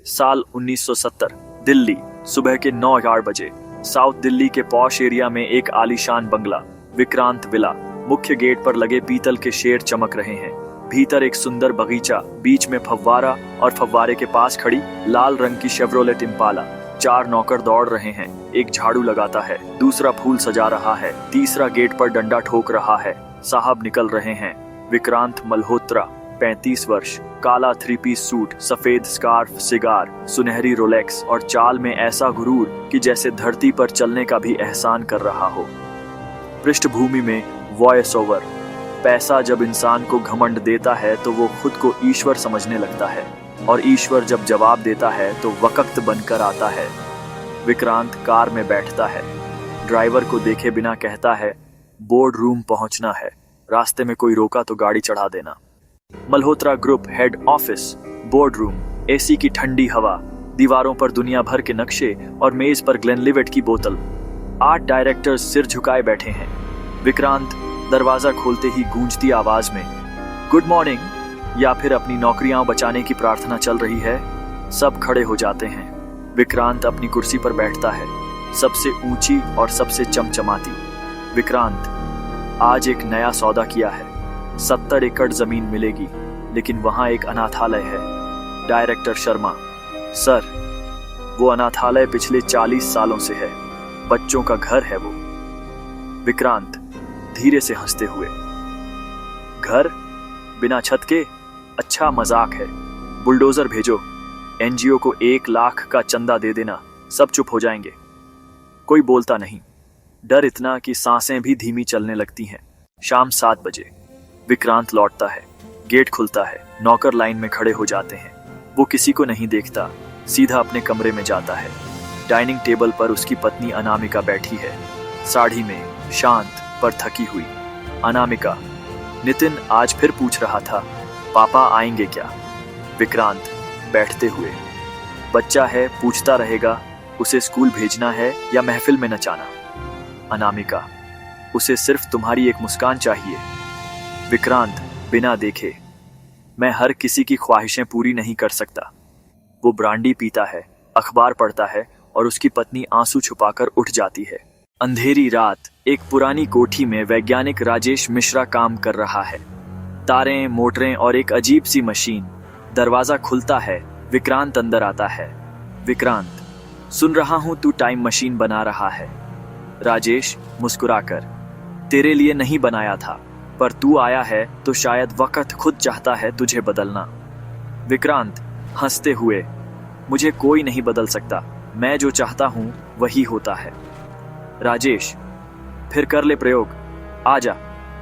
साल 1970, दिल्ली। सुबह के 9:08 बजे। साउथ दिल्ली के पॉश एरिया में एक आलीशान बंगला, विक्रांत विला। मुख्य गेट पर लगे पीतल के शेर चमक रहे हैं। भीतर एक सुंदर बगीचा, बीच में फव्वारा और फव्वारे के पास खड़ी लाल रंग की शेव्रोलेट इम्पाला। 4 नौकर दौड़ रहे हैं। एक झाड़ू लगाता है, दूसरा फूल सजा रहा है, तीसरा गेट पर डंडा ठोक रहा है। साहब निकल रहे हैं। विक्रांत मल्होत्रा, 35 वर्ष, काला 3 पीस सूट, सफेद स्कार्फ, सिगार, सुनहरी रोलेक्स और चाल में ऐसा गुरूर कि जैसे धरती पर चलने का भी एहसान कर रहा हो। पृष्ठभूमि में वॉइस ओवर। पैसा जब इंसान को घमंड देता है तो वो खुद को ईश्वर समझने लगता है, और ईश्वर जब जवाब देता है तो वक्त बनकर आता है। विक्रांत कार में बैठता है। ड्राइवर को देखे बिना कहता है, बोर्ड रूम पहुंचना है, रास्ते में कोई रोका तो गाड़ी चढ़ा देना। Malhotra group head office, board room, AC की ठंडी हवा, दीवारों पर दुनिया भर के नक्शे और मेज पर ग्लेनलिवेट की बोतल। 8 डायरेक्टर्स सिर झुकाए बैठे हैं। विक्रांत दरवाजा खोलते ही गूंजती आवाज में गुड मॉर्निंग, या फिर अपनी नौकरियां बचाने की प्रार्थना चल रही है। सब खड़े हो जाते हैं। विक्रांत अपनी कुर्सी पर बैठता है, सबसे ऊंची और सबसे चमचमाती। विक्रांत, आज एक नया सौदा किया है। 70 एकड़ जमीन मिलेगी, लेकिन वहां एक अनाथालय है। डायरेक्टर शर्मा, सर, वो अनाथालय पिछले 40 सालों से है। बच्चों का घर है वो। विक्रांत धीरे से हंसते हुए, घर बिना छत के? अच्छा मजाक है। बुलडोजर भेजो, एनजीओ को 1 लाख का चंदा दे देना, सब चुप हो जाएंगे। कोई बोलता नहीं। डर इतना कि सांसें भी धीमी चलने लगती हैं। शाम 7 बजे। विक्रांत लौटता है। गेट खुलता है। नौकर लाइन में खड़े हो जाते हैं। वो किसी को नहीं देखता, सीधा अपने कमरे में जाता है। डाइनिंग टेबल पर उसकी पत्नी अनामिका बैठी है, साड़ी में, शांत पर थकी हुई। अनामिका, नितिन आज फिर पूछ रहा था, पापा आएंगे क्या? विक्रांत बैठते हुए, बच्चा है, पूछता रहेगा। उसे स्कूल भेजना है या महफिल में नचाना? अनामिका, उसे सिर्फ तुम्हारी एक मुस्कान चाहिए। विक्रांत बिना देखे, मैं हर किसी की ख्वाहिशें पूरी नहीं कर सकता। वो ब्रांडी पीता है, अखबार पढ़ता है और उसकी पत्नी आंसू छुपाकर उठ जाती है। अंधेरी रात, एक पुरानी कोठी में वैज्ञानिक राजेश मिश्रा काम कर रहा है। तारें, मोटरें और एक अजीब सी मशीन। दरवाजा खुलता है। विक्रांत अंदर आता है। विक्रांत, सुन रहा हूं तू टाइम मशीन बना रहा है। राजेश मुस्कुराकर, तेरे लिए नहीं बनाया था, पर तू आया है तो शायद वक्त खुद चाहता है तुझे बदलना। विक्रांत हंसते हुए, मुझे कोई नहीं बदल सकता, मैं जो चाहता हूं वही होता है। राजेश, फिर कर ले प्रयोग, आजा,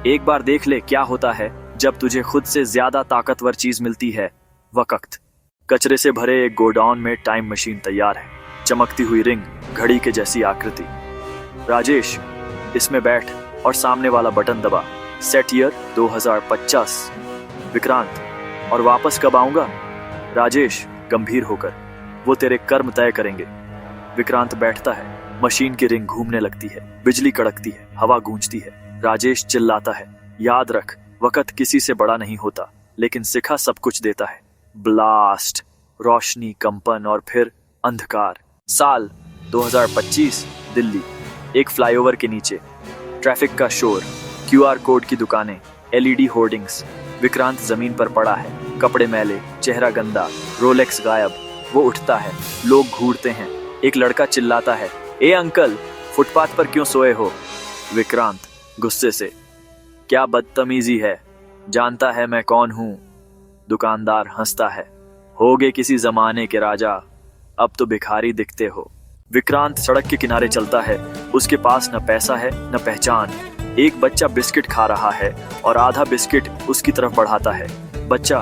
एक बार देख ले क्या होता है जब तुझे खुद से ज्यादा ताकतवर चीज मिलती है। वक्त। कचरे से भरे एक गोडाउन में टाइम मशीन तैयार है। चमकती हुई रिंग, घड़ी के जैसी आकृति। राजेश, इसमें बैठ और सामने वाला बटन दबा। Set ear 2050। विक्रांत, और वापस कब आऊंगा? राजेश गंभीर होकर, वो तेरे कर्म तय करेंगे। विक्रांत बैठता है। मशीन की रिंग घूमने लगती है, बिजली कड़कती है, हवा गूंजती है। राजेश चिल्लाता है, याद रख, वक्त किसी से बड़ा नहीं होता, लेकिन सिखा सब कुछ देता है। ब्लास्ट, रोशनी, कंपन और फिर अंधकार। साल 2025, दिल्ली। एक फ्लाईओवर के नीचे, ट्रैफिक का शोर, क्यूआर कोड की दुकानें, एलईडी होर्डिंग्स। विक्रांत जमीन पर पड़ा है, कपड़े मैले, चेहरा गंदा, रोलेक्स गायब। वो उठता है, लोग घूरते हैं। एक लड़का चिल्लाता है, ए अंकल, फुटपाथ पर क्यों सोए हो? विक्रांत गुस्से से, क्या बदतमीजी है, जानता है मैं कौन हूं? दुकानदार हंसता है, होगे किसी जमाने के राजा, अब तो भिखारी दिखते हो। विक्रांत सड़क के किनारे चलता है। उसके पास न पैसा है न पहचान। एक बच्चा बिस्किट खा रहा है और आधा बिस्किट उसकी तरफ बढ़ाता है। बच्चा,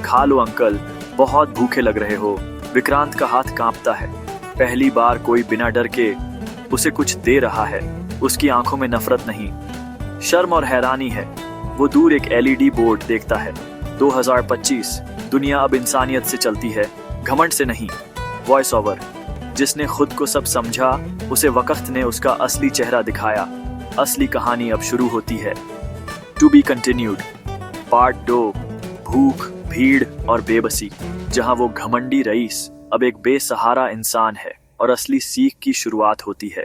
खा लो अंकल, बहुत भूखे लग रहे हो। विक्रांत का हाथ कांपता है। पहली बार कोई बिना डर के उसे कुछ दे रहा है। उसकी आंखों में नफरत नहीं, शर्म और हैरानी है। वो दूर एक एलईडी बोर्ड देखता है। 2025, दुनिया अब इंसानियत से चलती है, घमंड से नहीं। वॉइस ओवर, जिसने खुद को सब समझा, उसे वक्त ने उसका असली चेहरा दिखाया। असली कहानी अब शुरू होती है। To be continued. पार्ट 2, भूख, भीड़ और बेबसी, जहां वो घमंडी रईस अब एक बेसहारा इंसान है और असली सीख की शुरुआत होती है।